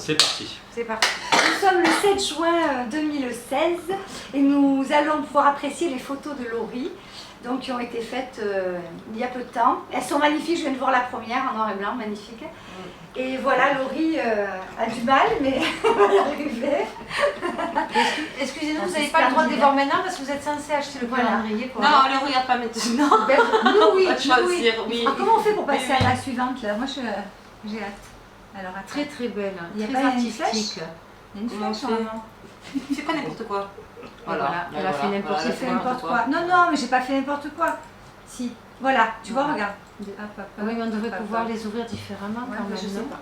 C'est parti. C'est parti. Nous sommes le 7 juin 2016 et nous allons pouvoir apprécier les photos de Laurie, donc, qui ont été faites il y a peu de temps. Elles sont magnifiques, je viens de voir la première en noir et blanc, magnifique. Et voilà, Laurie a du mal, mais on va y arriver. Excusez-nous, vous n'avez pas le droit de les voir maintenant parce que vous êtes censé acheter le calendrier. Quoi. Non, on ne le regarde pas maintenant. Nous, oui, On va choisir, oui. Alors, comment on fait pour passer à la suivante là? Moi, j'ai hâte. Alors, attends. Très très belle, Il y a très pas une artistique. Il y a une Comment flèche on fait normalement. C'est pas n'importe quoi. Voilà, elle a fait n'importe J'ai fait n'importe quoi. Non, non, mais j'ai pas fait n'importe quoi. Si, voilà, tu vois, regarde. Hop, hop, Oui, mais on devrait hop, pouvoir hop. les ouvrir différemment Ouais, quand mais même. je sais non pas.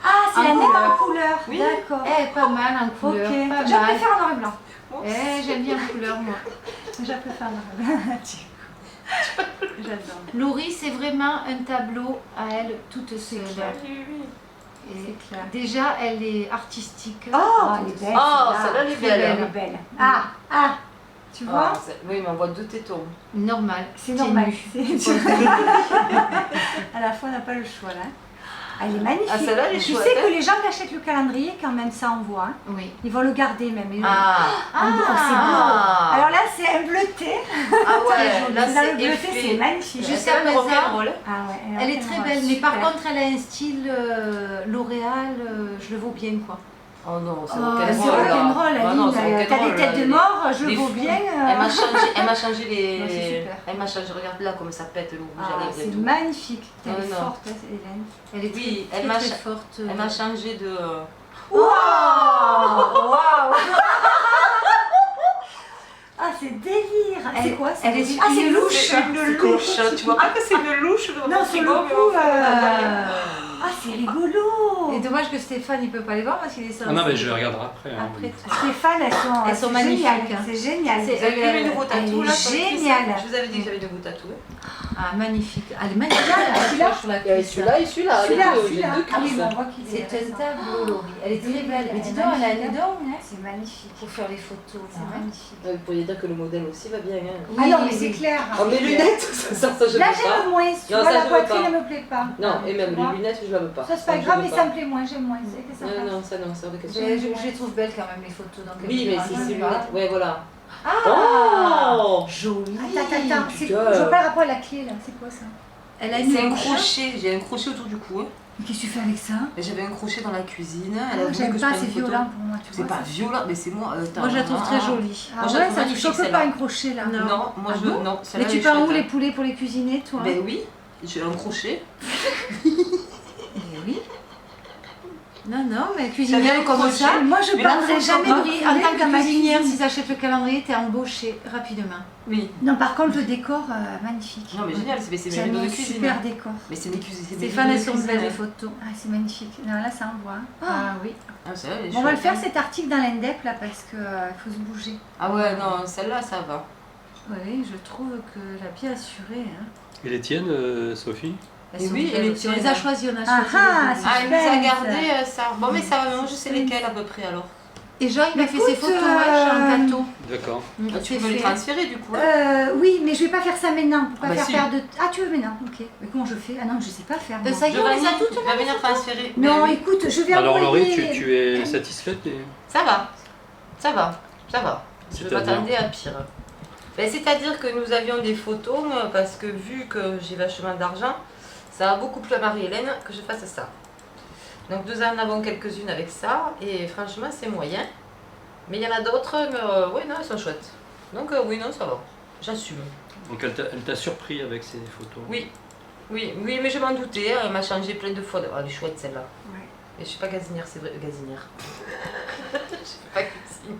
Ah, c'est En la même couleur. en couleur. Oui. D'accord. Eh, pas mal en Ok. couleur, pas Je mal. préfère en noir et blanc. Eh, j'aime bien en couleur moi. Je préfère en noir et blanc. J'adore. Laurie, c'est vraiment un tableau à elle toute seule. Et C'est clair. déjà, elle est artistique. Oh, elle est belle. Oh, celle-là. celle-là, elle est Très belle. Elle est belle. Ah, ah. Tu vois? Oui, mais on voit deux tétons. Normal. C'est pieds normal. nus. À la fois, on n'a pas le choix là. Elle est magnifique. Ah, celle-là, elle est tu chouette, sais que hein. les gens qui achètent le calendrier, quand même, ça envoie. Hein. Oui. Ils vont le garder même. Ah, C'est beau. Alors là, c'est un bleuté. ah ouais, là Dans le c'est bleuté, effet. c'est magnifique. Jusqu'à C'est un présent, rock'n'roll. Ah ouais, Elle est très belle, mais par super. contre, elle a un style L'Oréal, je le vaux bien quoi. Oh non, c'est C'est rock'n'roll. rock'n'roll, Ah non, c'est Aline. T'as des rock'n'roll, têtes de là. mort, je Des le vaux fous. bien. Elle m'a changé les. Non, c'est super. Elle m'a changé, regarde là comme ça pète le rouge à Ah, lèvres et c'est tout. magnifique. Elle est Non. forte, hein, Hélène. Elle est Oui, très, elle très, m'a très cha- forte. Elle m'a changé de. Waouh! Waouh! Ah, c'est délire! C'est quoi? elle est Ah, c'est une louche! C'est une louche. Tu vois pas que c'est une louche dans Non, mon sur frigo, le mais coup, on fait ah, c'est rigolo! Et dommage que Stéphane il peut pas les voir parce qu'il est censé. Ah non, mais je regarderai après. Hein. Après, Stéphane, Elles sont c'est magnifiques, génial, hein. c'est génial. C'est- Vous avez vu mes nouveaux Elle tatous est là sur les cuisses? géniale. Je vous avais dit que j'avais de nouveaux tatous. Ah, magnifique. Elle est magnifique. Celui-là Sur la Il y a cuisse. celui-là et celui-là. Celui-là, J'ai celui-là. deux Ah oui, cuisses. mais on voit qu'il C'est est un récent. tableau, Laurie. Elle est très belle. Mais dis Elle est donc, elle a magnifique. les dents hein, C'est magnifique. pour faire les photos. C'est hein. magnifique. Vous pourriez dire que le modèle aussi va bien. Hein. Ah non, mais Oui, c'est oui. clair. Oh, mes lunettes, ça je Là, veux pas. j'aime moins. Tu Non, vois, ça, la je veux poitrine pas. ne me plaît pas. Non, et même Tu vois. les lunettes, je la veux pas. Ça, c'est pas je grave, veux mais pas. ça me plaît moins, j'aime moins. C'est que ça passe. Non, ça non, c'est hors de question. Je les trouve belles quand même les photos. Donc Oui, mais c'est c'est ces pas. lunettes. Ouais, voilà. Ah, Oh, joli. Attends, c'est- putain. je vois pas le rapport à la clé là, c'est quoi ça? Elle a une C'est un bouche. crochet, j'ai un crochet autour du cou. Hein. Mais qu'est-ce que tu fais avec ça? Et j'avais un crochet dans la cuisine. Elle a Ah, voulu que j'aime je pas, prenne c'est une photo. violent pour moi, tu C'est vois. pas violent, mais c'est moi. Attends, Moi je la trouve très jolie. Ah Moi, je la ouais, trouve ça te magnifique, choque celle-là. pas un crochet là? Non, moi Ah je bon non, Mais celle-là, tu elle est pars où chouette, les hein. poulets pour les cuisiner, toi? Ben oui, j'ai un crochet. Eh oui. Non, non, mais cuisinière J'avais un comme crochet. ça. Moi, je Mais là, prendrais faut jamais savoir. de Laurie, poulet en tant dans que ma cuisinière, cuisine. si t'achètes le calendrier, t'es embauchée rapidement. Oui. Non, par contre, le décor, magnifique. Non, mais génial, c'est mes J'aime rideaux de un cuisine. super décor. Mais c'est mes cuisines. c'est mes Stéphane, elles rideaux de sont belles les cuisine. photos. Ah, c'est magnifique. Non, là, ça envoie. hein. Ah oui. Ah, celle-là, elle est Bon, on va le chouette, faire hein. cet article dans l'Indep là parce que faut se bouger. Ah ouais, non, celle-là, ça va. Oui, je trouve qu'elle a bien assuré. Hein. Et les tiennes, Sophie? Elles Et sont oui, belles et les aussi. On les tiennes. a choisies, on a Ah, choisi ah, les deux. Ah, il nous a Suspense. gardé ça. Bon, mais ça va, non, je sais lesquelles à peu près alors. Et Jean, il m'a fait ses Écoute, photos ouais, en gâteau. D'accord. Ah, tu C'est peux les fait. transférer du coup. Hein. Oui, mais je vais pas faire ça maintenant pour pas Bah, faire si. perdre de. Ah, tu veux maintenant? Ok. Mais comment je fais? Ah non, je sais pas faire. moi. Ça y est, on les a toutes va là. venir transférer. Non, Mais oui. écoute, je vais Alors envoyer. Laurie, tu es satisfaite et... Ça va, ça va, ça va. Je C'est-à-dire m'attendais à pire. Ben, c'est-à-dire que nous avions des photos, parce que vu que j'ai vachement d'argent, ça a beaucoup plu à Marie-Hélène que je fasse ça. Donc nous en avons quelques-unes avec ça, et franchement c'est moyen. Mais il y en a d'autres, mais oui, non, elles sont chouettes. Donc oui, non, ça va. J'assume. Donc elle t'a surpris avec ces photos? Oui, oui, oui, mais je m'en doutais, hein, elle m'a changé plein de fois. Oh, elle est chouette celle-là. Ouais. Et je suis pas gazinière, c'est vrai, gazinière. Je suis pas cuisine.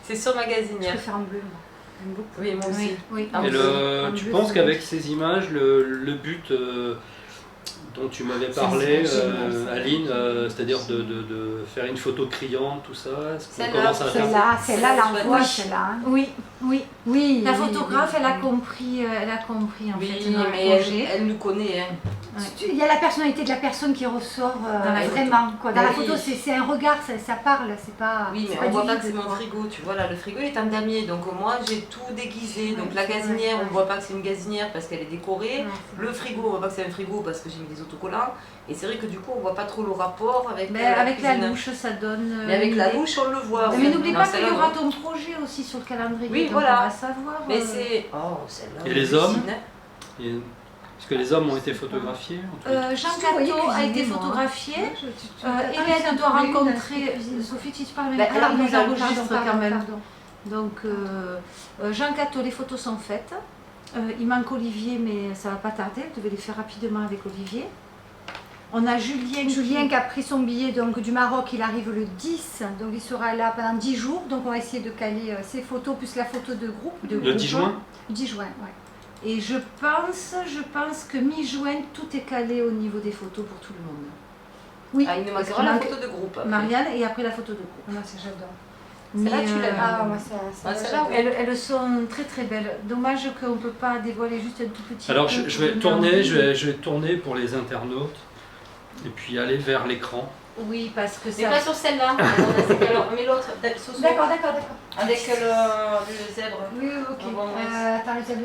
C'est sur ma Je gazinière. préfère en bleu, moi. J'aime beaucoup. Oui, moi aussi. Oui, oui. Ah, Et oui. tu penses qu'avec ces images, le but dont tu m'avais parlé, Aline, c'est-à-dire de faire une photo criante, tout ça, est-ce qu'on Celle-là, commence à la faire? Celle-là, l'envoie, Oui. celle-là. hein. Oui, oui. Oui. La oui, photographe, oui, elle a oui. compris en Oui, fait dans mais le projet. elle nous connaît. Hein. Il y a la personnalité de la personne qui ressort Dans la vraiment. Quoi. Dans Oui. la photo, c'est un regard, ça parle, c'est pas. Oui, mais c'est on voit du pas vide, que c'est mon quoi. frigo, tu vois là, le frigo il est en damier, donc moi j'ai tout déguisé. Donc Ouais, la c'est gazinière, vrai, on voit pas que c'est une gazinière parce qu'elle est décorée. Ouais, c'est Le frigo, on voit pas que c'est un frigo parce que j'ai mis des autocollants. Et c'est vrai que du coup, on voit pas trop le rapport avec Mais avec la cuisine. louche, ça donne. Mais avec une la idée. louche, on le voit. Mais oui. n'oublie Non, pas celle-là, qu'il y aura non. ton projet aussi sur le calendrier. Oui, donc voilà. on va savoir. Mais c'est. Oh, celle-là. Et les on hommes cuisine, hein. Est-ce que les hommes ont été photographiés en tout Jean Vous voyez Cateau a cuisiner, été moi. photographié. T'as pas Hélène réussi doit à trouver une rencontrer. cuisine. Sophie, tu te parles Bah, même alors, elle nous pardon, enregistre pardon, quand même. pardon. Donc, Jean Cateau, les photos sont faites. Il manque Olivier, mais ça va pas tarder. Elle devait les faire rapidement avec Olivier. On a Julien. Julien qui a pris son billet donc, du Maroc, il arrive le 10, donc il sera là pendant 10 jours. Donc on va essayer de caler ses photos plus la photo de groupe. Le 10 juin 10 juin, ouais. Et je pense que mi-juin, tout est calé au niveau des photos pour tout le monde. Oui, Ah, il nous parce manquera qu'il la manque- photo de groupe. après. Marianne et après la photo de groupe. Moi, ça j'adore. Celle-là, tu l'aimes. Ah, moi ça, Ah, ça, celle-là, j'adore. Elles sont très très belles. Dommage qu'on ne peut pas dévoiler juste un tout petit Alors peu je pour vais donner tourner, envie. je vais tourner pour les internautes et puis aller vers l'écran. Oui, parce que Mais ça... pas sur celle-là. Mais l'autre, Soso. D'accord. Avec le zèbre. Oui, ok. On va en mettre. Attends, celle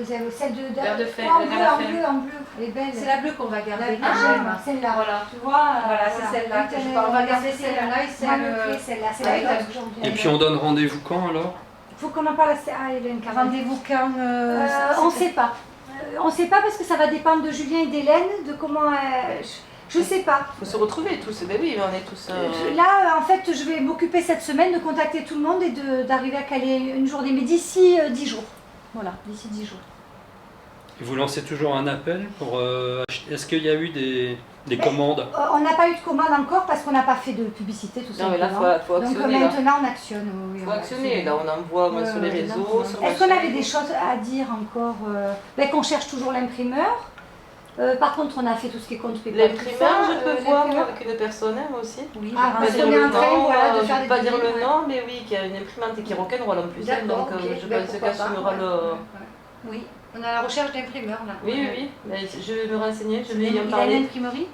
de Vert de fer, en le bleu, vert en de fer. bleu, en bleu. Elle est belle. C'est la bleue qu'on va La garder. que j'aime, celle-là. Voilà. Tu vois, Voilà, c'est celle-là que je parle. On va garder celle-là et Moi, celle... me plaît, celle-là. C'est avec la la- que j'aime bien. Et puis on donne rendez-vous quand alors? Faut qu'on en parle à Hélène quand même. Rendez-vous quand On ne sait pas. On ne sait pas parce que ça va dépendre de Julien et d'Hélène, de comment. Je ne sais pas. Il faut se retrouver tous. Ben oui, mais on est tous. Là, en fait, je vais m'occuper cette semaine de contacter tout le monde et d'arriver à caler une journée, mais d'ici 10 jours. Voilà, d'ici 10 jours. Et vous lancez toujours un appel pour acheter. Est-ce qu'il y a eu des commandes? On n'a pas eu de commande encore parce qu'on n'a pas fait de publicité, tout Non, mais là, simplement. faut Donc actionner. Là. maintenant, on actionne. Oui, Faut on actionner. actionne. Là, on envoie moi, sur les Ouais, réseaux. là, sur Est-ce qu'on machin. avait des choses à dire encore qu'on cherche toujours l'imprimeur. Par contre, on a fait tout ce qui est compte PayPal. L'imprimeur, je peux voir l'imprimeur. avec une personne hein, moi aussi. Oui, Ah, Pas parce dire qu'on est le en train, nom, voilà, de je faire vais des pas dire devis, le ouais. nom, mais oui, qu'il y a une imprimante et qui rock'n'roll en plus. hein, D'accord, donc ok. je Ben, pense pourquoi qu'elle pas, assumera ouais. le. Oui, on a la recherche d'imprimeur là. Oui. Mais je vais me renseigner, je vais y en Il a une parler. imprimerie.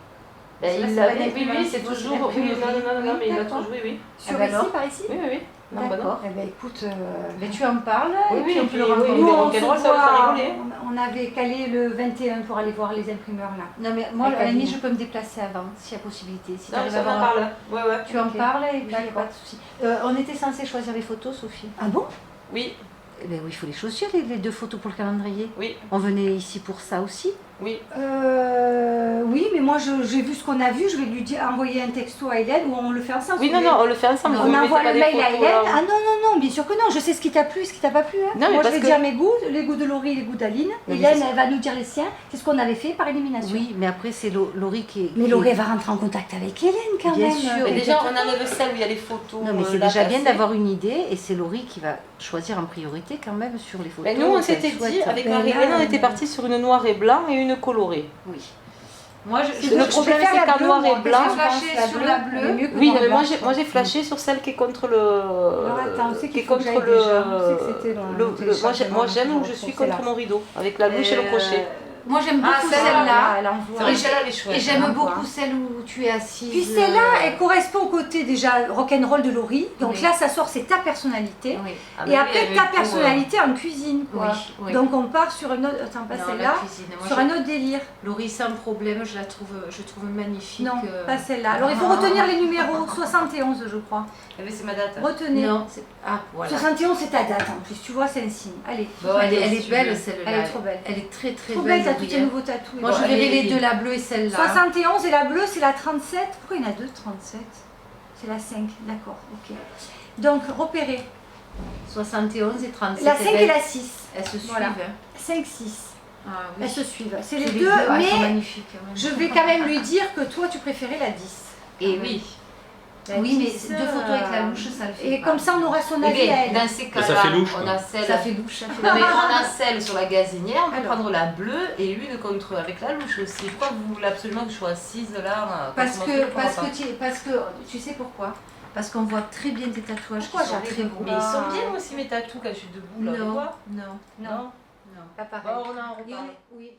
Ben, Ça, il c'est l'avait, pas une oui, imprimerie, c'est c'est toujours. une Oui, imprimerie. non, mais il a D'accord. toujours, oui. Sur Ah ben ici, alors. par ici. Oui. Non, bah non. D'accord. Eh ben écoute, Mais tu en parles Oui, et oui, puis on et peut puis, le oui, rencontrer. oui. nous, on rock'n'roll, se ça va faire voit, rigoler. on avait calé le 21 pour aller voir les imprimeurs là. Non mais moi, Avec à la limite, Aline. je peux me déplacer avant, s'il y a possibilité. Si tu Non, arrives ça à m'en avoir... parle. Ouais. Tu en Ok. parles et puis il n'y a D'accord. pas de souci. On était censé choisir les photos, Sophie. Ah bon? Oui, Eh bien oui, il faut les choisir, les 2 photos pour le calendrier. oui, On venait ici pour ça aussi. oui. Oui, mais moi j'ai vu ce qu'on a vu, je vais lui envoyer un texto à Hélène ou on le fait ensemble. Oui, si non, vous non, voulez. on le fait ensemble. On vous mettez envoie pas le des mail à photos, Hélène. là. Ah non, bien sûr que non, je sais ce qui t'a plu, ce qui t'a pas plu. Hein. Non, mais moi je parce vais que- dire mes goûts, les goûts de Laurie, les goûts d'Aline. mais Hélène, c'est ça. elle va nous dire les siens. C'est ce qu'on avait fait par élimination. Oui, mais après c'est Laurie qui est... Mais Laurie elle va rentrer en contact avec Hélène quand Bien même. sûr. Mais Et déjà, on enlève celle où il y a les photos. Non mais c'est là, déjà bien passées. d'avoir une idée et c'est Laurie qui va choisir en priorité quand même sur les photos. Mais nous, on qu'elle s'était souhaite. dit, avec Ben Marie-Hélène, là, on était parti sur une noir et blanc et une colorée. Oui. Moi, C'est Le bon, je problème, préfère c'est la qu'en bleue, noir moi, et parce blanc- que je pense Flashé sur la bleue. elle est mieux que Oui, noir et mais blanc, moi j'ai flashé sur celle qui est contre le. Alors, attends, on sait qui est qu'il faut que contre j'aille le. déjà. On sait que c'était dans le moi téléchargement, j'aime où je je suis retrouve contre celle-là. mon rideau, avec la louche et le crochet. Moi j'aime Ah, beaucoup celle-là, celle-là. Elle C'est envoie. vrai que celle-là, elle est chouette. Et j'aime hein, beaucoup quoi. celle où tu es assise. Puis celle-là, elle correspond au côté déjà rock'n'roll de Laurie. Donc Oui. là, ça sort, c'est ta personnalité. Oui. Ah, Et mais après, oui, ta avec personnalité en cuisine, quoi. Oui, oui. Donc on part sur une autre. Attends, pas Non, celle-là. la cuisine. Moi, Sur un autre délire. Laurie, sans problème, je trouve magnifique. Non, pas celle-là. Alors il faut retenir les numéros. 71, je crois. Eh bien, c'est ma date. Retenez. Non, ah voilà. 71, c'est ta date en plus. Tu vois, c'est un signe. Allez. Bon, Elle allez, est si tu belle veux. celle-là. Elle est trop belle. Elle est très très Trop belle. belle, t'as tous Laurie, tes hein. nouveaux tatous. Moi, Bon, je verrai allez. les deux, la bleue et celle-là. 71 et la bleue, c'est la 37. Pourquoi il y en a deux 37? C'est la 5, d'accord, ok. Donc, repérez. 71 et 37. La 5 et la 6. Elles se suivent. Voilà. hein. 5, 6. Ah oui. Elles se suivent. C'est Puis les deux, elles sont mais magnifiques. quand même. je vais quand même lui dire que toi, tu préférais la 10. Et oui. La Oui, mais 10, deux photos avec la louche, ça le fait. Et pas. comme ça, on aura son Eh avis bien, à elle. dans ces cas-là, ça fait louche, on quoi. a celle. Ça fait louche, ça fait Non, mais louche. on a celle sur la gazinière, on peut Alors. prendre la bleue et une contre avec la louche aussi. Pourquoi vous voulez absolument que je sois assise là Parce moi, que, je comprends pas. parce que tu sais pourquoi? Parce qu'on voit très bien tes tatouages Pourquoi qui sont j'arrive très à beaux. Mais ils sont bien aussi mes tatous quand je suis debout là. Non, Quoi non, Non, non. pas pareil. Bon, on en Et reparle. oui.